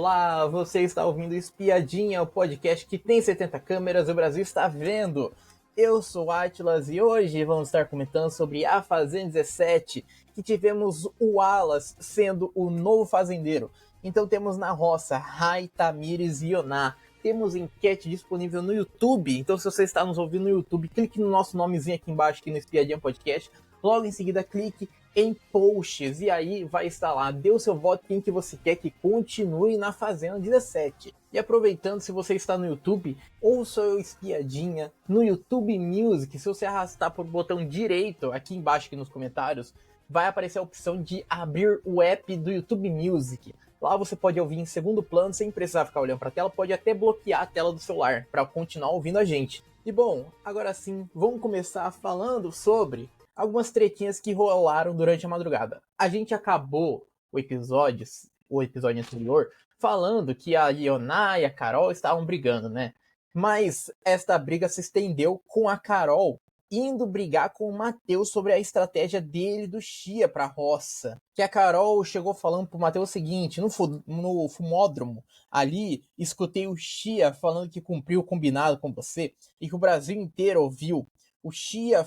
Olá, você está ouvindo Espiadinha, o podcast que tem 70 câmeras e o Brasil está vendo. Eu sou Atlas e hoje vamos estar comentando sobre a Fazenda 17, que tivemos o Alas sendo o novo fazendeiro. Então temos na roça Rai, Tamires e Ioná. Temos enquete disponível no YouTube, então se você está nos ouvindo no YouTube, clique no nosso nomezinho aqui embaixo, aqui no Espiadinha Podcast. Logo em seguida, clique em posts, e aí vai estar lá, dê o seu voto quem que você quer que continue na Fazenda 17. E aproveitando, se você está no YouTube, ouça o Espiadinha no YouTube Music. Se você arrastar por botão direito aqui embaixo, aqui nos comentários, vai aparecer a opção de abrir o app do YouTube Music. Lá você pode ouvir em segundo plano, sem precisar ficar olhando para a tela, pode até bloquear a tela do celular para continuar ouvindo a gente. E bom, agora sim, vamos começar falando sobre algumas tretinhas que rolaram durante a madrugada. A gente acabou o episódio anterior falando que a Ioná e a Carol estavam brigando, né? Mas esta briga se estendeu com a Carol indo brigar com o Matheus sobre a estratégia dele do Chia pra roça. Que a Carol chegou falando pro Matheus o seguinte, no fumódromo, ali, escutei o Chia falando que cumpriu o combinado com você e que o Brasil inteiro ouviu. O Chia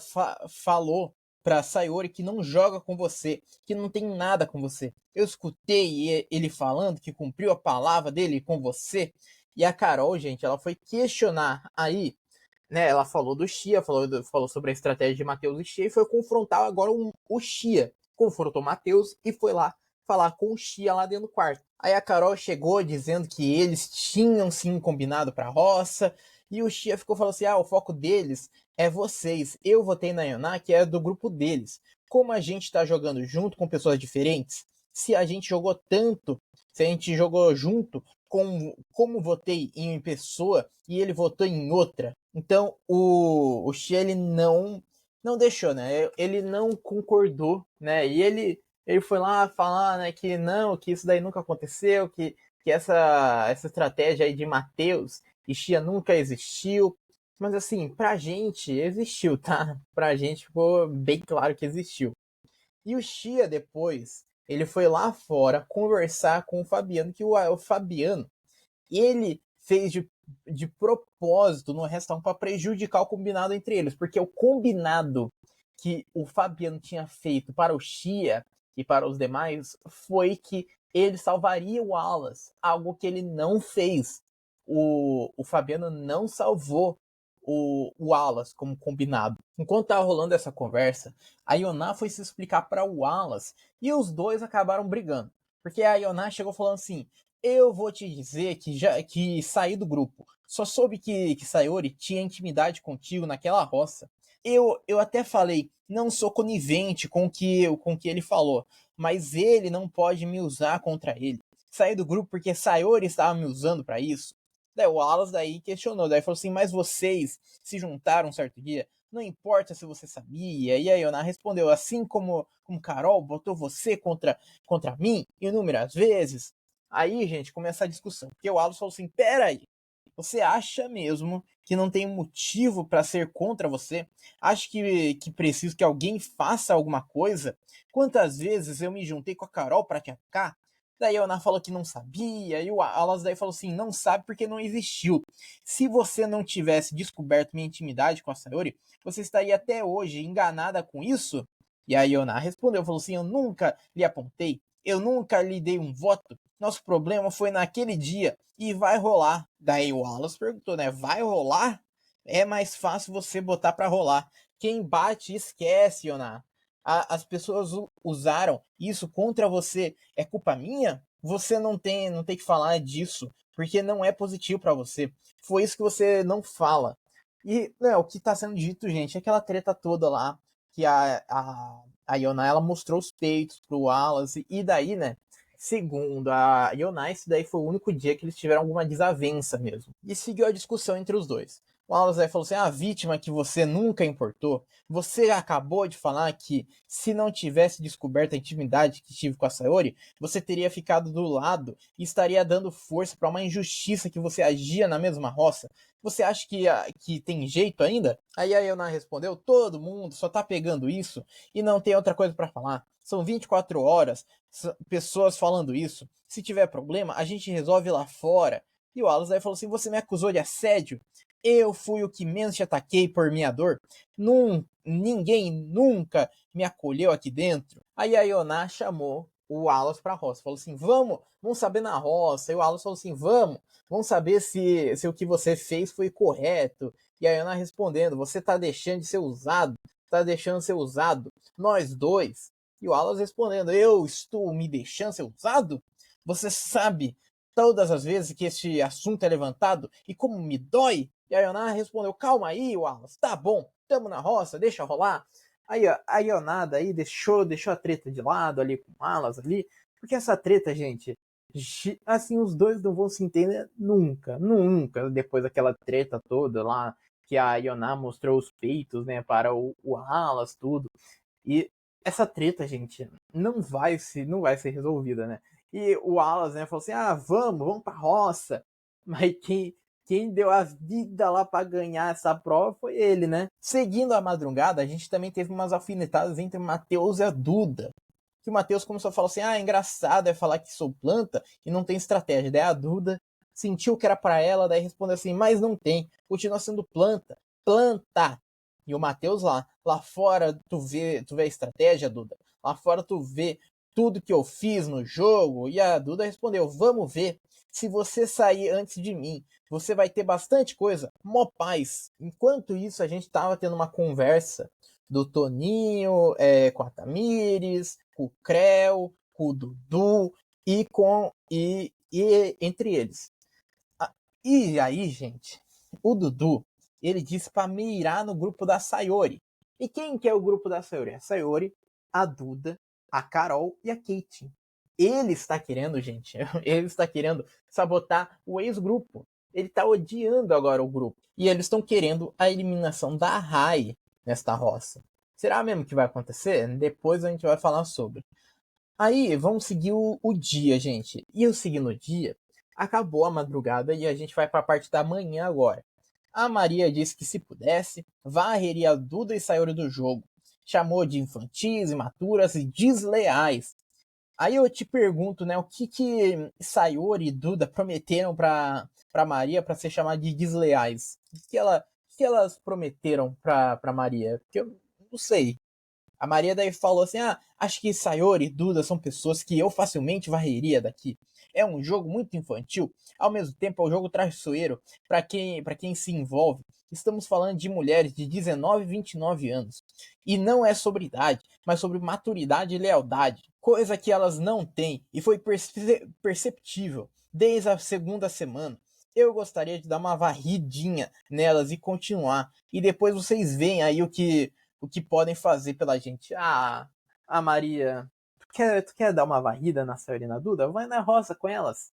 falou pra Sayori que não joga com você, que não tem nada com você. Eu escutei ele falando que cumpriu a palavra dele com você. E a Carol, gente, ela foi questionar aí, né? Ela falou do Chia, falou sobre a estratégia de Matheus e Chia e foi confrontar agora o Chia. Confrontou o Matheus e foi lá falar com o Chia lá dentro do quarto. Aí a Carol chegou dizendo que eles tinham sim combinado pra roça. E o Chia ficou falando assim, o foco deles é vocês. Eu votei na Ioná, que é do grupo deles. Como a gente tá jogando junto com pessoas diferentes, se a gente jogou tanto, se a gente jogou junto, como votei em uma pessoa e ele votou em outra, então o Chia ele não deixou, né? Ele não concordou, né? E ele foi lá falar, né, que não, que isso daí nunca aconteceu, que essa estratégia aí de Matheus e Chia nunca existiu. Mas assim, pra gente existiu, tá? Pra gente ficou bem claro que existiu. E o Chia depois, ele foi lá fora conversar com o Fabiano, que o Fabiano, ele fez de propósito no restaurante para prejudicar o combinado entre eles, porque o combinado que o Fabiano tinha feito para o Chia e para os demais foi que ele salvaria o Alas, algo que ele não fez. O Fabiano não salvou o Alas como combinado. Enquanto estava rolando essa conversa, a Ioná foi se explicar para o Alas e os dois acabaram brigando. Porque a Ioná chegou falando assim: eu vou te dizer que saí do grupo. Só soube que Sayori tinha intimidade contigo naquela roça. Eu até falei, não sou conivente com o que ele falou, mas ele não pode me usar contra ele. Saí do grupo porque Sayori estava me usando para isso. Daí o Wallace daí questionou, daí falou assim, mas vocês se juntaram um certo dia? Não importa se você sabia. E a Ioná respondeu, assim como Carol botou você contra mim inúmeras vezes. Aí, gente, começa a discussão. Porque o Wallace falou assim, peraí, você acha mesmo que não tem motivo para ser contra você? Acha que preciso que alguém faça alguma coisa? Quantas vezes eu me juntei com a Carol para te atacar? Daí a Ana falou que não sabia, e o Alas daí falou assim, não sabe porque não existiu. Se você não tivesse descoberto minha intimidade com a Sayori, você estaria até hoje enganada com isso? E a Iona respondeu, falou assim, eu nunca lhe apontei, eu nunca lhe dei um voto, nosso problema foi naquele dia, e vai rolar. Daí o Alas perguntou, né, vai rolar? É mais fácil você botar pra rolar. Quem bate esquece, Iona. As pessoas usaram isso contra você, é culpa minha? Você não tem que falar disso, porque não é positivo para você. Foi isso que você não fala. E né, o que tá sendo dito, gente, é aquela treta toda lá, que a Yona, ela mostrou os peitos pro Wallace, e daí, né, segundo a Yona, esse daí foi o único dia que eles tiveram alguma desavença mesmo. E seguiu a discussão entre os dois. O Wallace aí falou assim, a vítima que você nunca importou, você acabou de falar que se não tivesse descoberto a intimidade que tive com a Sayori, você teria ficado do lado e estaria dando força para uma injustiça que você agia na mesma roça. Você acha que tem jeito ainda? Aí a Yona respondeu, todo mundo só tá pegando isso e não tem outra coisa para falar. São 24 horas, pessoas falando isso. Se tiver problema, a gente resolve lá fora. E o Wallace aí falou assim, você me acusou de assédio? Eu fui o que menos te ataquei por minha dor. Ninguém nunca me acolheu aqui dentro. Aí a Yoná chamou o Wallace pra roça. Falou assim, vamos saber na roça. E o Wallace falou assim, vamos saber se o que você fez foi correto. E a Yoná respondendo, você tá deixando de ser usado. Tá deixando de ser usado. Nós dois. E o Wallace respondendo, eu estou me deixando ser usado? Você sabe todas as vezes que este assunto é levantado e como me dói? E a Ionada respondeu, calma aí, Wallace, tá bom, tamo na roça, deixa rolar. Aí a Ionada aí deixou a treta de lado ali com o Wallace ali, porque essa treta, gente, assim, os dois não vão se entender nunca, nunca, depois daquela treta toda lá, que a Ioná mostrou os peitos, né, para o Wallace, tudo. E essa treta, gente, não vai ser resolvida, né? E o Wallace, né, falou assim, vamos pra roça. Mas quem deu a vida lá para ganhar essa prova foi ele, né? Seguindo a madrugada, a gente também teve umas alfinetadas entre o Matheus e a Duda. Que o Matheus começou a falar assim, engraçado é falar que sou planta e não tem estratégia. Daí a Duda sentiu que era para ela, daí respondeu assim, mas não tem, continua sendo planta. Planta! E o Matheus lá fora tu vê a estratégia, Duda. Lá fora tu vê tudo que eu fiz no jogo. E a Duda respondeu, vamos ver. Se você sair antes de mim, você vai ter bastante coisa. Mó paz. Enquanto isso, a gente tava tendo uma conversa do Toninho, com a Tamires, com o Creu, com o Dudu e entre eles. E aí, gente, o Dudu, ele disse para mirar no grupo da Sayori. E quem que é o grupo da Sayori? A Sayori, a Duda, a Carol e a Kate. Ele está querendo, gente, ele está querendo sabotar o ex-grupo. Ele está odiando agora o grupo. E eles estão querendo a eliminação da Rai nesta roça. Será mesmo que vai acontecer? Depois a gente vai falar sobre. Aí, vamos seguir o dia, gente. E eu seguindo o dia, acabou a madrugada e a gente vai para a parte da manhã agora. A Maria disse que se pudesse, varreria a Duda e Sayori do jogo. Chamou de infantis, imaturas e desleais. Aí eu te pergunto, né, o que Sayori e Duda prometeram para Maria para ser chamada de desleais? O que elas prometeram para Maria? Porque eu não sei. A Maria daí falou assim: acho que Sayori e Duda são pessoas que eu facilmente varreria daqui. É um jogo muito infantil, ao mesmo tempo é um jogo traiçoeiro para quem se envolve. Estamos falando de mulheres de 19 e 29 anos. E não é sobre idade, mas sobre maturidade e lealdade. Coisa que elas não têm e foi perceptível desde a segunda semana. Eu gostaria de dar uma varridinha nelas e continuar. E depois vocês veem aí o que podem fazer pela gente. Maria, tu quer dar uma varrida na Sayori e na Duda? Vai na roça com elas.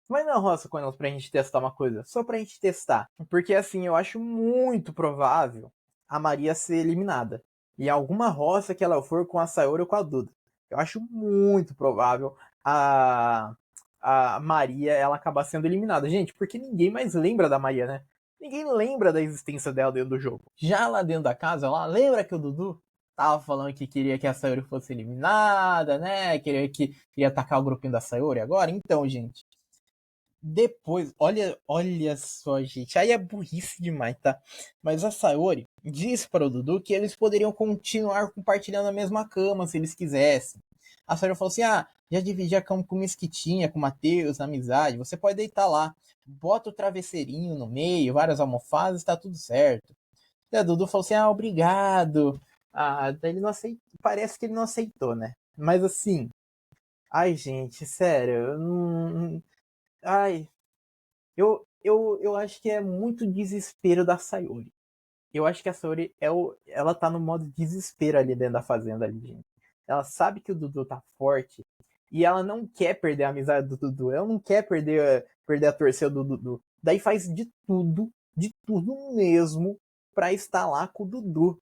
Vai na roça com elas pra gente testar uma coisa. Só pra gente testar. Porque assim, eu acho muito provável a Maria ser eliminada. E alguma roça que ela for com a Sayori ou com a Duda. Eu acho muito provável a, a Maria ela acabar sendo eliminada. Gente, porque ninguém mais lembra da Maria, né? Ninguém lembra da existência dela dentro do jogo. Já lá dentro da casa, lá, lembra que o Dudu tava falando que queria que a Sayori fosse eliminada, né? Queria atacar o grupinho da Sayori agora? Então, gente, depois, olha só, gente, aí é burrice demais, tá? Mas a Sayori disse para o Dudu que eles poderiam continuar compartilhando a mesma cama se eles quisessem. A Sayori falou assim: já dividi a cama com o Mesquitinha, com o Matheus, na amizade, você pode deitar lá. Bota o travesseirinho no meio, várias almofadas, tá tudo certo. E a Dudu falou assim: obrigado. Daí ele não aceitou, parece que ele não aceitou, né? Mas assim, ai, gente, sério, eu não. Ai, eu acho que é muito desespero da Sayori. Eu acho que a Sayori ela tá no modo desespero ali dentro da fazenda ali, gente. Ela sabe que o Dudu tá forte e ela não quer perder a amizade do Dudu. Ela não quer perder a torcida do Dudu. Daí faz de tudo de tudo mesmo pra estar lá com o Dudu.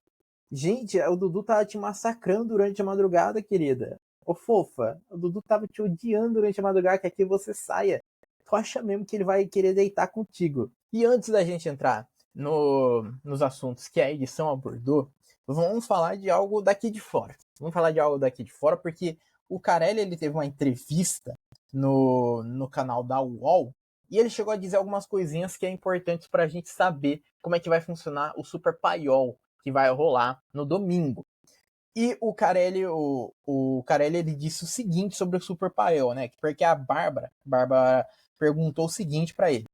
Gente, o Dudu tava te massacrando durante a madrugada, querida. Ô fofa, o Dudu tava te odiando durante a madrugada, que aqui você saia. Tu acha mesmo que ele vai querer deitar contigo? E antes da gente entrar nos assuntos que a edição abordou, vamos falar de algo daqui de fora. Vamos falar de algo daqui de fora, porque o Carelli ele teve uma entrevista no canal da UOL e ele chegou a dizer algumas coisinhas que é importantes para a gente saber como é que vai funcionar o Super Paiol que vai rolar no domingo. E o Carelli ele disse o seguinte sobre o Super Paiol, né? Porque a Bárbara perguntou o seguinte para ele: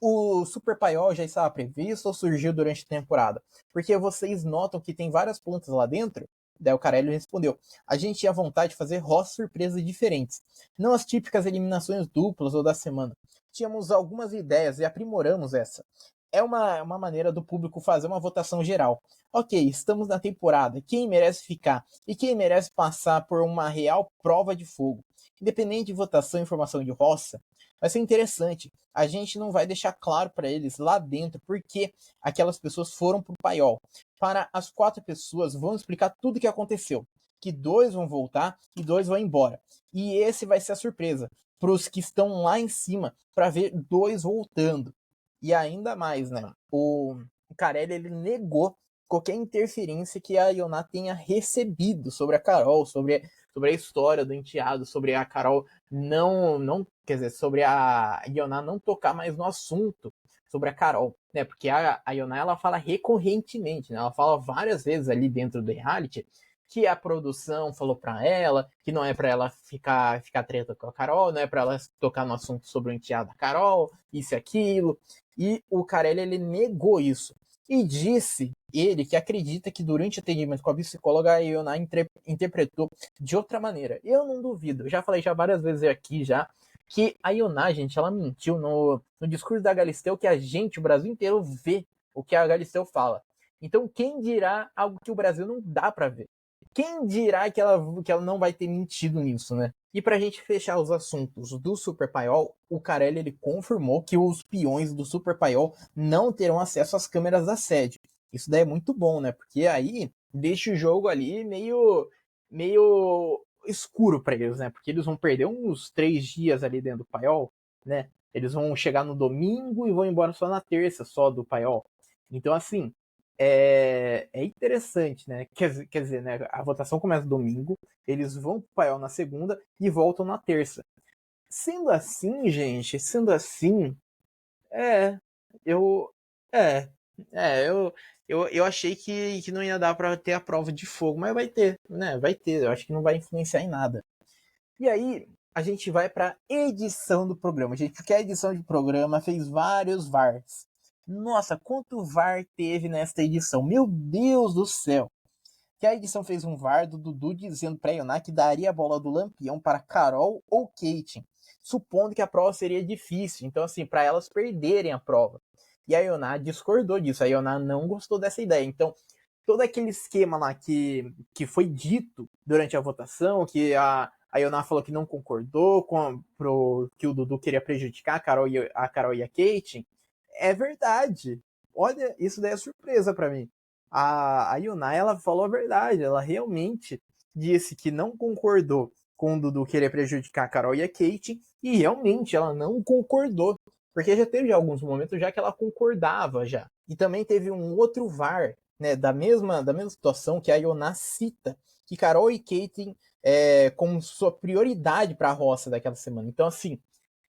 o Super Paiol já estava previsto ou surgiu durante a temporada? Porque vocês notam que tem várias plantas lá dentro? Daí o Carelli respondeu: a gente tinha vontade de fazer roças surpresas diferentes, não as típicas eliminações duplas ou da semana. Tínhamos algumas ideias e aprimoramos essa. É uma maneira do público fazer uma votação geral. Ok, estamos na temporada. Quem merece ficar e quem merece passar por uma real prova de fogo? Independente de votação e formação de roça, vai ser interessante. A gente não vai deixar claro para eles lá dentro porque aquelas pessoas foram pro paiol. Para as 4 pessoas, vão explicar tudo o que aconteceu. Que 2 vão voltar e 2 vão embora. E esse vai ser a surpresa para os que estão lá em cima para ver 2 voltando. E ainda mais, né? O Carelli ele negou qualquer interferência que a Ioná tenha recebido sobre a Carol, sobre a história do enteado, sobre a Carol não, quer dizer, sobre a Ioná não tocar mais no assunto sobre a Carol, né? Porque a Ioná ela fala recorrentemente, né? Ela fala várias vezes ali dentro do reality que a produção falou para ela que não é para ela ficar treta com a Carol, não é para ela tocar no assunto sobre o enteado da Carol, isso e aquilo. E o Carelli ele negou isso e disse ele que acredita que durante o atendimento com a psicóloga a Ioná interpretou de outra maneira. Eu não duvido, eu já falei já várias vezes aqui já que a Ioná, gente, ela mentiu no discurso da Galisteu que a gente, o Brasil inteiro, vê o que a Galisteu fala. Então quem dirá algo que o Brasil não dá para ver? Quem dirá que ela não vai ter mentido nisso, né? E pra gente fechar os assuntos do Super Paiol, o Carelli ele confirmou que os peões do Super Paiol não terão acesso às câmeras da sede. Isso daí é muito bom, né? Porque aí deixa o jogo ali meio escuro para eles, né? Porque eles vão perder uns 3 dias ali dentro do Paiol, né? Eles vão chegar no domingo e vão embora só na terça, só do Paiol. Então, assim, é interessante, né? Quer dizer, né? A votação começa domingo, eles vão pro Paiol na segunda e voltam na terça. Sendo assim, gente, sendo assim, é, eu, é, eu achei que não ia dar pra ter a prova de fogo, mas vai ter, né? Vai ter, eu acho que não vai influenciar em nada. E aí, a gente vai pra edição do programa, gente, porque a edição de programa fez vários VARs. Nossa, quanto VAR teve nesta edição? Meu Deus do céu! Que a edição fez um VAR do Dudu dizendo pra Ioná que daria a bola do Lampião para Carol ou Kate, supondo que a prova seria difícil, então assim, para elas perderem a prova. E a Ioná discordou disso, a Ioná não gostou dessa ideia. Então, todo aquele esquema lá que foi dito durante a votação, que a Ioná falou que não concordou que o Dudu queria prejudicar a Carol e a Kate, é verdade. Olha, isso daí é surpresa para mim. A Yunai, ela falou a verdade. Ela realmente disse que não concordou com o Dudu querer prejudicar a Carol e a Kate. E realmente ela não concordou. Porque já teve alguns momentos já que ela concordava já. E também teve um outro VAR, né, da mesma situação que a Yona cita, que Carol e Kate como sua prioridade para a roça daquela semana. Então, assim,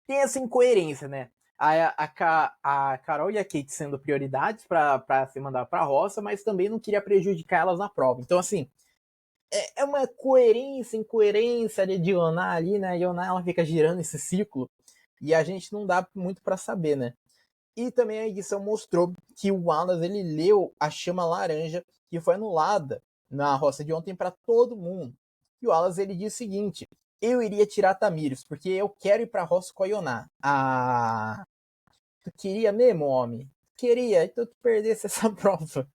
tem essa incoerência, né? A Carol e a Kate sendo prioridades para se mandar para a roça, mas também não queria prejudicar elas na prova. Então, assim, é uma incoerência de Ioná ali, né? A Ioná ela fica girando esse ciclo e a gente não dá muito para saber, né? E também a edição mostrou que o Wallace ele leu a chama laranja que foi anulada na roça de ontem para todo mundo. E o Wallace ele diz o seguinte: eu iria tirar Tamires, porque eu quero ir pra roça com a Ioná. Ah, tu queria mesmo, homem? Queria, então tu perdesse essa prova.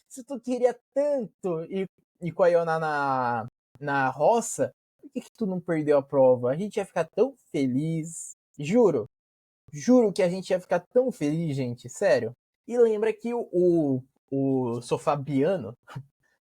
Se tu queria tanto ir com a Ioná na roça, por que tu não perdeu a prova? A gente ia ficar tão feliz. Juro. Juro que a gente ia ficar tão feliz, gente, sério. E lembra que o Sofabiano,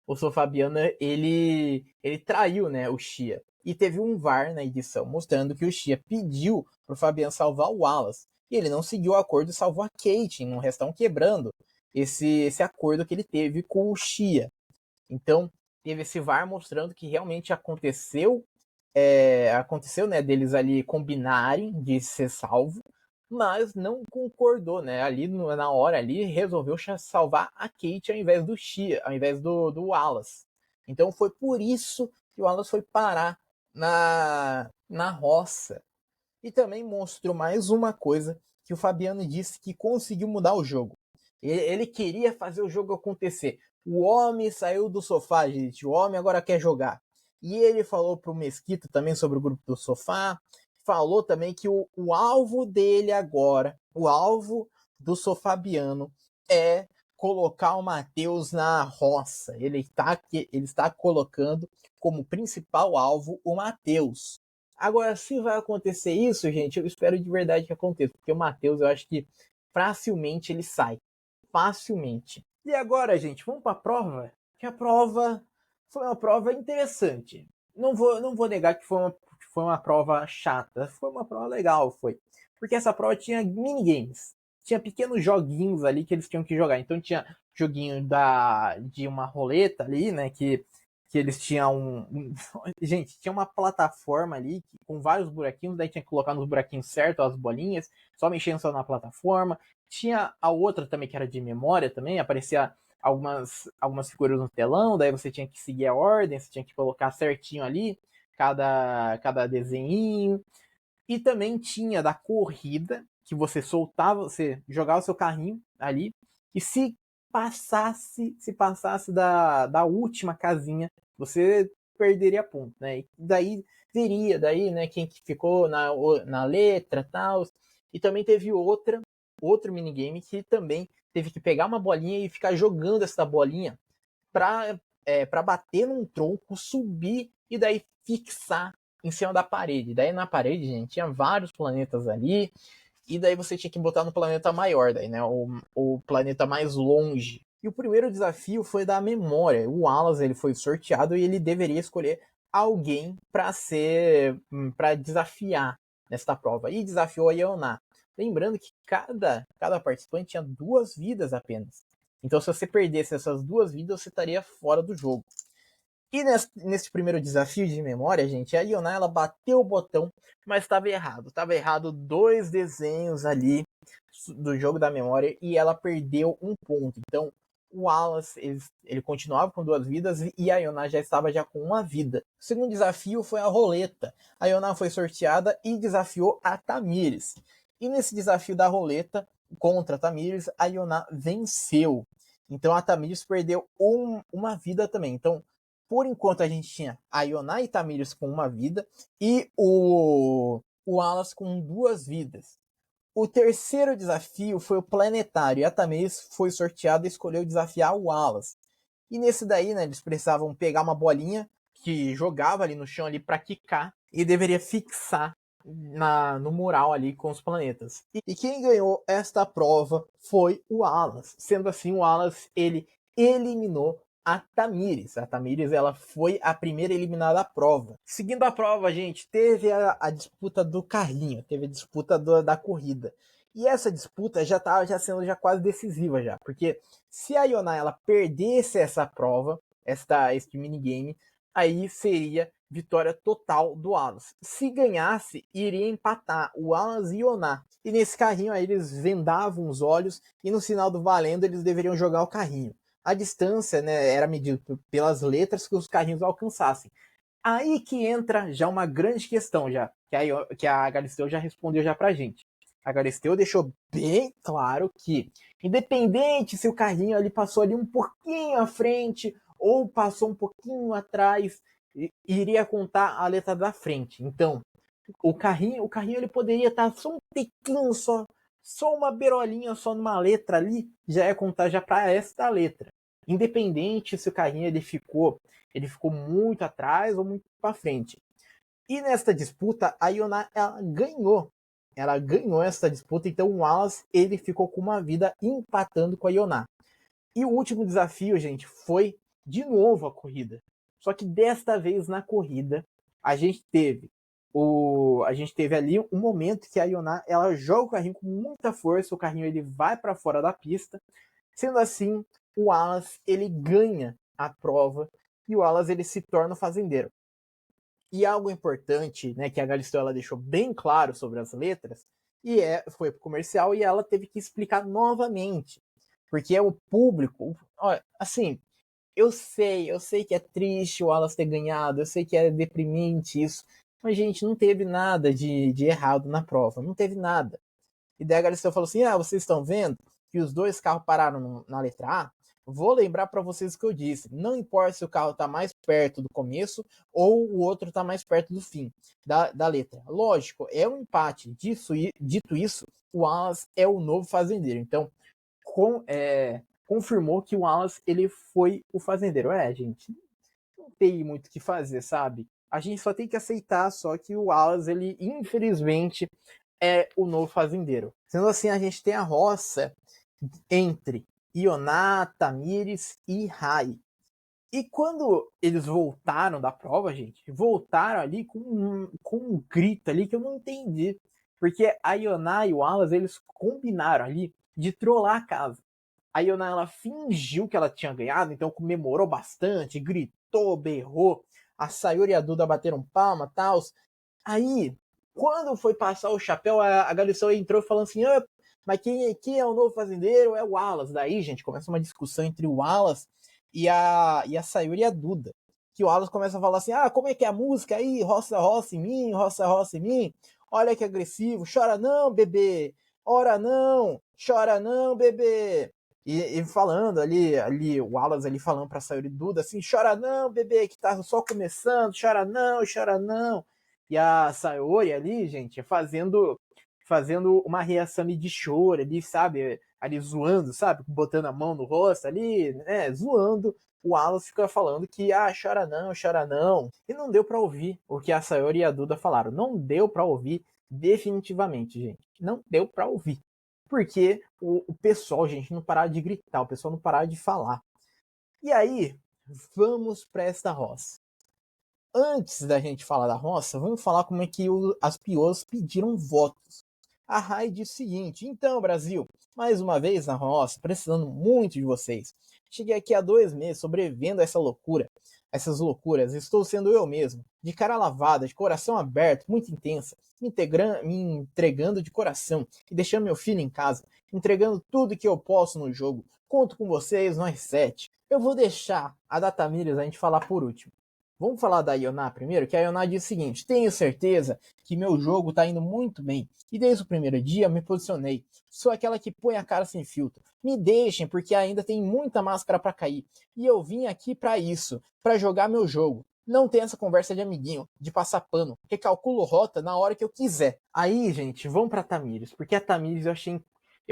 o Sofabiano, ele traiu, né, o Chia. E teve um VAR na edição mostrando que o Chia pediu pro Fabiano salvar o Wallace. E ele não seguiu o acordo e salvou a Kate. Não restam quebrando esse acordo que ele teve com o Chia. Então, teve esse VAR mostrando que realmente aconteceu, né, deles ali combinarem de ser salvo, mas não concordou, né? Ali na hora ali resolveu salvar a Kate ao invés do Chia, ao invés do Wallace. Então foi por isso que o Wallace foi parar na roça. E também mostrou mais uma coisa que o Fabiano disse que conseguiu mudar o jogo. Ele queria fazer o jogo acontecer. O homem saiu do sofá, gente. O homem agora quer jogar. E ele falou pro Mesquita também sobre o grupo do sofá. Falou também que o alvo dele agora, o alvo do Sofabiano é colocar o Matheus na roça. Ele está colocando como principal alvo o Matheus. Agora, se vai acontecer isso, gente, eu espero de verdade que aconteça. Porque o Matheus, eu acho que facilmente ele sai. Facilmente. E agora, gente, vamos para a prova? Que a prova foi uma prova interessante. Não vou negar que foi uma prova chata. Foi uma prova legal, foi. Porque essa prova tinha minigames. Tinha pequenos joguinhos ali que eles tinham que jogar. Então tinha joguinho de uma roleta ali, né? Que eles tinham Gente, tinha uma plataforma ali com vários buraquinhos, daí tinha que colocar nos buraquinhos certos as bolinhas, só mexendo só na plataforma. Tinha a outra também que era de memória também, aparecia algumas figuras no telão, daí você tinha que seguir a ordem, você tinha que colocar certinho ali cada desenhinho. E também tinha da corrida, que você jogava o seu carrinho ali, e se passasse da última casinha, você perderia ponto, né? E daí teria, né, quem que ficou na letra e tal. E também teve outro minigame que também teve que pegar uma bolinha e ficar jogando essa bolinha para bater num tronco, subir e daí fixar em cima da parede. Daí na parede, gente, tinha vários planetas ali. E daí você tinha que botar no planeta maior, daí, né? O planeta mais longe. E o primeiro desafio foi da memória. O Wallace ele foi sorteado e ele deveria escolher alguém para desafiar nesta prova. E desafiou a Ioná. Lembrando que cada participante tinha 2 vidas apenas. Então, se você perdesse essas 2 vidas, você estaria fora do jogo. E nesse primeiro desafio de memória, gente, a Ioná ela bateu o botão, mas estava errado. Estava errado 2 desenhos ali do jogo da memória e ela perdeu um ponto. Então, o Wallace ele continuava com 2 vidas e a Ioná já estava com 1 vida. O segundo desafio foi a roleta. A Ioná foi sorteada e desafiou a Tamires. E nesse desafio da roleta contra a Tamires, a Ioná venceu. Então a Tamires perdeu uma vida também. Então, por enquanto a gente tinha a Ioná e Tamires com 1 vida e o Wallace com 2 vidas. O terceiro desafio foi o planetário e a Tamires foi sorteada e escolheu desafiar o Wallace. E nesse daí, né, eles precisavam pegar uma bolinha que jogava ali no chão ali para quicar e deveria fixar no mural ali com os planetas. E quem ganhou esta prova foi o Wallace. Sendo assim, o Wallace ele eliminou a Tamires. A Tamires ela foi a primeira eliminada da prova. Seguindo a prova, gente, teve a disputa do carrinho, teve a disputa da corrida. E essa disputa já estava sendo quase decisiva já, porque se a Ioná ela perdesse essa prova, este minigame, aí seria vitória total do Wallace. Se ganhasse, iria empatar o Wallace e o Ioná. E nesse carrinho aí eles vendavam os olhos e no sinal do valendo eles deveriam jogar o carrinho. A distância, né, era medida pelas letras que os carrinhos alcançassem. Aí que entra já uma grande questão já, que a Galisteu já respondeu já pra gente. A Galisteu deixou bem claro que, independente se o carrinho ali passou ali um pouquinho à frente ou passou um pouquinho atrás, iria contar a letra da frente. Então, o carrinho ele poderia estar só um tequinho só uma berolinha só numa letra ali, já ia contar já para esta letra. Independente se o carrinho ele ficou muito atrás ou muito para frente. E nesta disputa, a Ioná ela ganhou. ela ganhou essa disputa, então o Wallace ele ficou com uma vida empatando com a Ioná. E o último desafio, gente, foi de novo a corrida. Só que desta vez na corrida, a gente teve ali um momento que a Ioná, ela joga o carrinho com muita força, o carrinho ele vai para fora da pista. Sendo assim, o Wallace ele ganha a prova e o Wallace ele se torna o fazendeiro. E algo importante, né, que a Galisteu ela deixou bem claro sobre as letras, foi pro comercial e ela teve que explicar novamente, porque é o público, assim, eu sei que é triste o Wallace ter ganhado, eu sei que é deprimente isso, mas gente, não teve nada de errado na prova, não teve nada. E daí a Galisteu falou assim, vocês estão vendo que os dois carros pararam na letra A? Vou lembrar para vocês o que eu disse. Não importa se o carro está mais perto do começo ou o outro está mais perto do fim da letra. Lógico, é um empate. Dito isso, o Wallace é o novo fazendeiro. Então, confirmou que o Wallace ele foi o fazendeiro. Gente, não tem muito o que fazer, sabe? A gente só tem que aceitar só que o Wallace, ele, infelizmente, é o novo fazendeiro. Sendo assim, a gente tem a roça entre Ioná, Tamires e Rai. E quando eles voltaram da prova, gente, voltaram ali com um grito ali que eu não entendi. Porque a Ioná e o Wallace, eles combinaram ali de trollar a casa. A Ioná, ela fingiu que ela tinha ganhado, então comemorou bastante, gritou, berrou. A Sayuri e a Duda bateram palma, tal. Aí, quando foi passar o chapéu, a Galisteu entrou falando assim, mas quem é o novo fazendeiro? É o Wallace. Daí, gente, começa uma discussão entre o Wallace e a Sayuri e a Duda. Que o Wallace começa a falar assim, como é que é a música aí? Roça, roça em mim, roça, roça em mim. Olha que agressivo, chora não, bebê. Ora não, chora não, bebê. E falando ali, o Wallace ali falando pra Sayuri e Duda assim, chora não, bebê, que tá só começando, chora não, chora não. E a Sayori ali, gente, fazendo uma reação ali de choro ali, sabe? Ali zoando, sabe? Botando a mão no rosto ali, né? Zoando. O Wallace fica falando que, chora não, chora não. E não deu para ouvir o que a Sayori e a Duda falaram. Não deu para ouvir definitivamente, gente. Não deu para ouvir. Porque o pessoal, gente, não parava de gritar, o pessoal não parava de falar. E aí, vamos para esta roça. Antes da gente falar da roça, vamos falar como é que as piôs pediram votos. A Rai disse o seguinte, então, Brasil, mais uma vez na roça, precisando muito de vocês. Cheguei aqui há 2 meses sobrevivendo a essas loucuras, estou sendo eu mesmo, de cara lavada, de coração aberto, muito intensa, me entregando de coração e deixando meu filho em casa, entregando tudo que eu posso no jogo. Conto com vocês, nós 7. Eu vou deixar a Datamírias a gente falar por último. Vamos falar da Ioná primeiro, que a Ioná diz o seguinte, tenho certeza que meu jogo tá indo muito bem, e desde o primeiro dia me posicionei, sou aquela que põe a cara sem filtro, me deixem porque ainda tem muita máscara para cair, e eu vim aqui para isso, para jogar meu jogo, não tem essa conversa de amiguinho, de passar pano, recalculo rota na hora que eu quiser. Aí, gente, vamos pra Tamires, porque a Tamires eu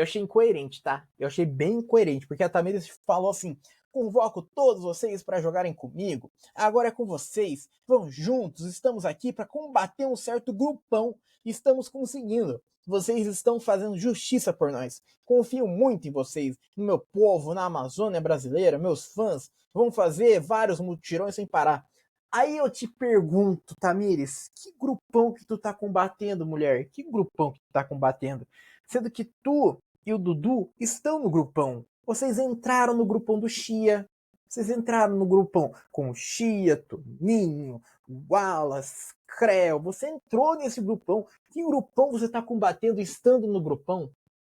achei incoerente, tá? Eu achei bem incoerente, porque a Tamires falou assim, convoco todos vocês para jogarem comigo. Agora é com vocês. Vamos juntos. Estamos aqui para combater um certo grupão. Estamos conseguindo. Vocês estão fazendo justiça por nós. Confio muito em vocês, no meu povo, na Amazônia brasileira, meus fãs. Vão fazer vários mutirões sem parar. Aí eu te pergunto, Tamires, que grupão que tu tá combatendo, mulher? Que grupão que tu tá combatendo? Sendo que tu e o Dudu estão no grupão. Vocês entraram no grupão do Chia. Vocês entraram no grupão com o Chia, Toninho, Wallace, Creu. Você entrou nesse grupão. Que grupão você está combatendo estando no grupão?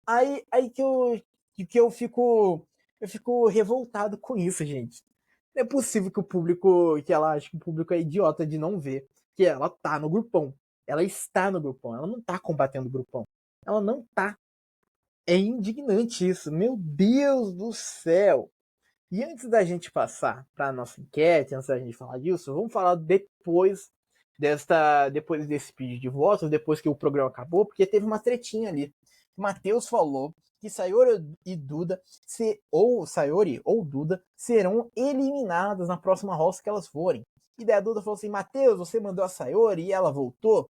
Aí que eu fico revoltado com isso, gente. Não é possível que ela ache que o público é idiota de não ver que ela tá no grupão. Ela está no grupão, ela não tá combatendo o grupão. Ela não tá. É indignante isso. Meu Deus do céu. E antes da gente passar para a nossa enquete, antes da gente falar disso, vamos falar depois desse pedido de votos, depois que o programa acabou, porque teve uma tretinha ali. O Matheus falou que Sayori e Duda, ou Sayori ou Duda, serão eliminadas na próxima roça que elas forem. E daí a Duda falou assim, Matheus, você mandou a Sayori e ela voltou?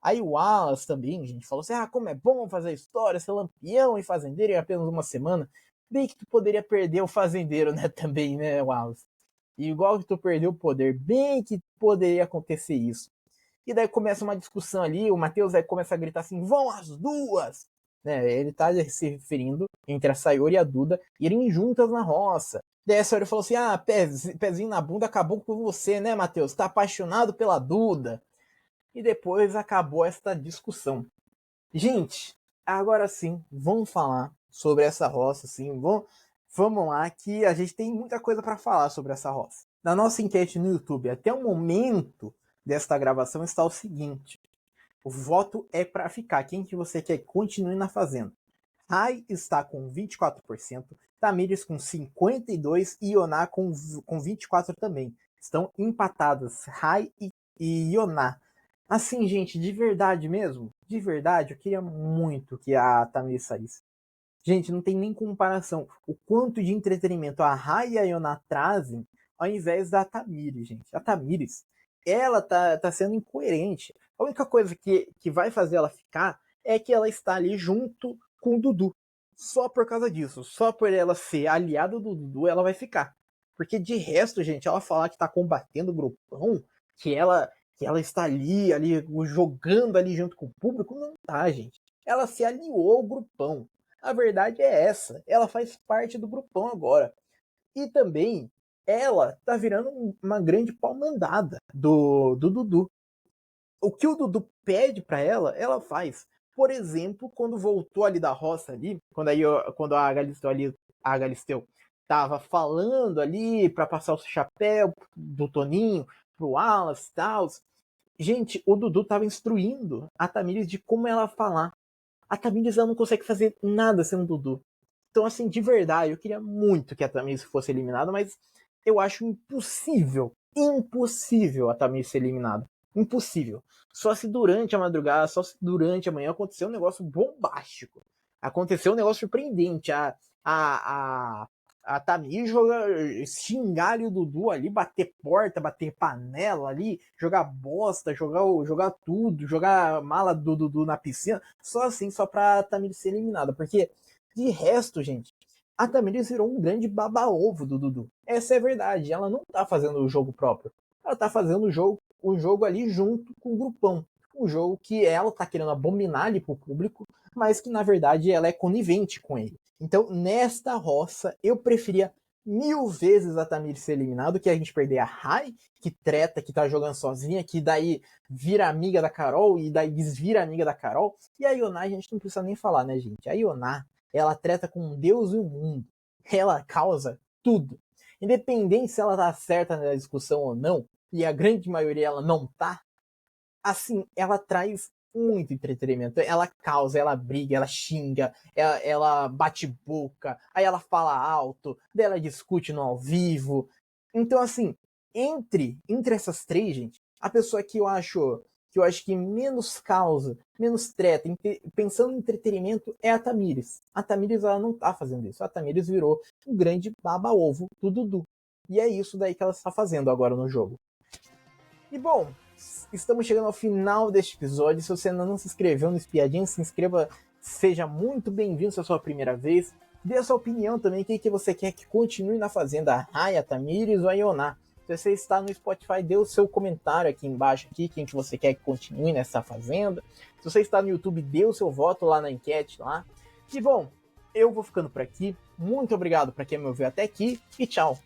Aí o Wallace também, gente, falou assim, como é bom fazer história, ser lampião e fazendeiro em apenas uma semana. Bem que tu poderia perder o fazendeiro, né, também, né, Wallace? E igual que tu perdeu o poder, bem que poderia acontecer isso. E daí começa uma discussão ali, o Matheus aí começa a gritar assim, vão as duas! Né, ele tá se referindo entre a Sayori e a Duda irem juntas na roça. Daí a Sayori falou assim, pezinho na bunda acabou com você, né, Matheus? Tá apaixonado pela Duda. E depois acabou esta discussão. Gente, agora sim, vamos falar sobre essa roça, sim. Vamos lá, que a gente tem muita coisa para falar sobre essa roça. Na nossa enquete no YouTube, até o momento desta gravação está o seguinte: o voto é para ficar. Quem que você quer que continue na fazenda? Rai está com 24%, Tamires com 52% e Yoná com 24% também. Estão empatadas, Rai e Yoná. Assim, gente, de verdade mesmo, de verdade, eu queria muito que a Tamires saísse. Gente, não tem nem comparação. O quanto de entretenimento a Rai e a Yoná trazem ao invés da Tamires, gente. A Tamires, ela tá sendo incoerente. A única coisa que vai fazer ela ficar é que ela está ali junto com o Dudu. Só por causa disso. Só por ela ser aliada do Dudu, ela vai ficar. Porque de resto, gente, ela falar que tá combatendo o grupão, que ela, que ela está ali jogando ali junto com o público, não tá, gente. Ela se aliou ao grupão. A verdade é essa. Ela faz parte do grupão agora. E também ela tá virando uma grande pau-mandada do Dudu. O que o Dudu pede para ela faz. Por exemplo, quando voltou ali da roça ali, quando a Galisteu tava falando ali para passar o chapéu do Toninho pro Wallace e tal. Gente, o Dudu tava instruindo a Tamires de como ela falar. A Tamires ela não consegue fazer nada sem o Dudu. Então, assim, de verdade, eu queria muito que a Tamires fosse eliminada, mas eu acho impossível a Tamires ser eliminada. Impossível. Só se durante a madrugada, só se durante a manhã aconteceu um negócio bombástico. Aconteceu um negócio surpreendente. A Tamires xingar ali o Dudu ali, bater porta, bater panela ali, jogar bosta, jogar tudo, jogar mala do Dudu na piscina, só assim, só pra Tamires ser eliminada. Porque, de resto, gente, a Tamires virou um grande baba-ovo do Dudu. Essa é a verdade. Ela não tá fazendo o jogo próprio. Ela tá fazendo o jogo ali junto com o grupão. Um jogo que ela tá querendo abominar ali pro público, mas que na verdade ela é conivente com ele. Então, nesta roça, eu preferia 1000 vezes a Tamires ser eliminado que a gente perder a Rai, que treta, que tá jogando sozinha, que daí vira amiga da Carol e daí desvira amiga da Carol. E a Yoná, a gente não precisa nem falar, né, gente? A Yoná, ela treta com Deus e o mundo. Ela causa tudo. Independente se ela tá certa na discussão ou não, e a grande maioria ela não tá, assim, ela traz muito entretenimento. Ela causa, ela briga, ela xinga, ela bate boca, aí ela fala alto, daí ela discute no ao vivo. Então, assim, entre essas três, gente, a pessoa que eu acho que menos causa, menos treta, pensando em entretenimento, é a Tamires. A Tamires, ela não tá fazendo isso. A Tamires virou um grande baba-ovo do Dudu. E é isso daí que ela está fazendo agora no jogo. E bom, estamos chegando ao final deste episódio. Se você ainda não se inscreveu no Espiadinha, se inscreva, seja muito bem-vindo se é a sua primeira vez. Dê a sua opinião também, quem que você quer que continue na Fazenda, a Rai, a Tamires ou a Yoná. Se você está no Spotify, dê o seu comentário aqui embaixo, quem que você quer que continue nessa Fazenda. Se você está no YouTube, dê o seu voto lá na enquete lá. E bom, eu vou ficando por aqui. Muito obrigado para quem me ouviu até aqui e tchau!